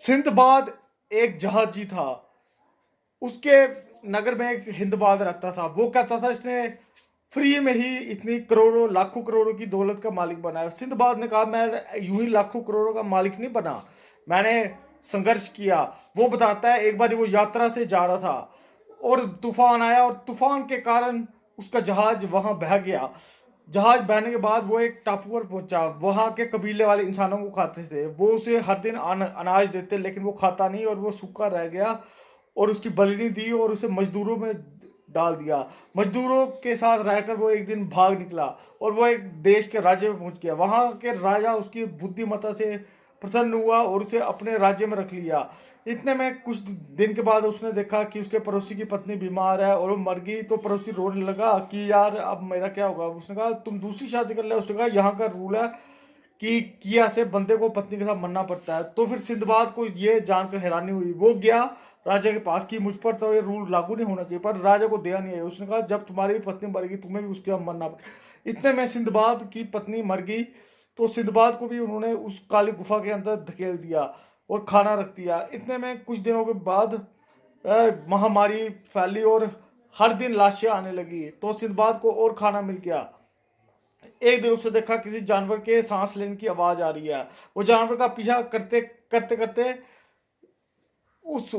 Sinbad एक जहाजी था। उसके नगर में एक हिंदबाद रहता था। वो कहता था इसने फ्री में ही इतनी करोड़ों लाखों करोड़ों की दौलत का मालिक बना है। सिंदबाद ने कहा मैं यूं ही लाखों करोड़ों का मालिक नहीं बना, मैंने संघर्ष किया। वो बताता है एक बार वो यात्रा से जा रहा था और तूफान आया और तूफान के कारण उसका जहाज वहां बह गया। जहाज बहने के बाद वो एक टापू पर पहुंचा। वहां के कबीले वाले इंसानों को खाते थे। वो उसे हर दिन अनाज देते, लेकिन वो खाता नहीं और वो सूखा रह गया और उसकी बलि दी और उसे मजदूरों में डाल दिया। मजदूरों के साथ रहकर वो एक दिन भाग निकला और वो एक देश के राज्य में पहुंच गया। वहां के राजा उसकी बुद्धिमत्ता से प्रसन्न हुआ और उसे अपने राज्य में रख लिया। इतने में कुछ दिन के बाद उसने देखा कि उसके पड़ोसी की पत्नी बीमार है और वो मर गई। तो पड़ोसी रोने लगा कि यार अब मेरा क्या होगा। उसने कहा तुम दूसरी शादी कर ले। उसने कहा यहाँ का रूल है कि किया से बंदे को पत्नी के साथ मरना पड़ता है। तो फिर सिंदबाद को ये जानकर हैरानी हुई। वो गया राजा के पास कि मुझ पर तो ये रूल लागू नहीं होना चाहिए, पर राजा को दया नहीं आई। उसने कहा जब तुम्हारी भी पत्नी मरेगी तुम्हें भी उसके साथ मरना पड़ेगा। इतने में सिंदबाद की पत्नी मर गई। तो सिंदबाद को भी उन्होंने उस काली गुफा के अंदर धकेल दिया और खाना रख दिया। इतने में कुछ दिनों के बाद महामारी फैली और हर दिन लाशें आने लगी। तो सिंदबाद को और खाना मिल गया। एक दिन उसने देखा किसी जानवर के सांस लेने की आवाज आ रही है। वो जानवर का पीछा करते करते करते उस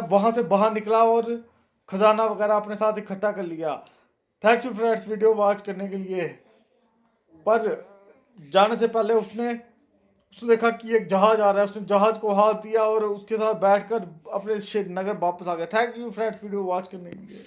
वहां से बाहर निकला और खजाना वगैरह अपने साथ इकट्ठा कर लिया। Thank you friends video watch करने के लिए। पर जाने से पहले उसने उसने देखा कि एक जहाज आ रहा है। उसने जहाज को हाथ दिया और उसके साथ बैठकर अपने नगर वापस आ गया। Thank you friends video watch करने के लिए।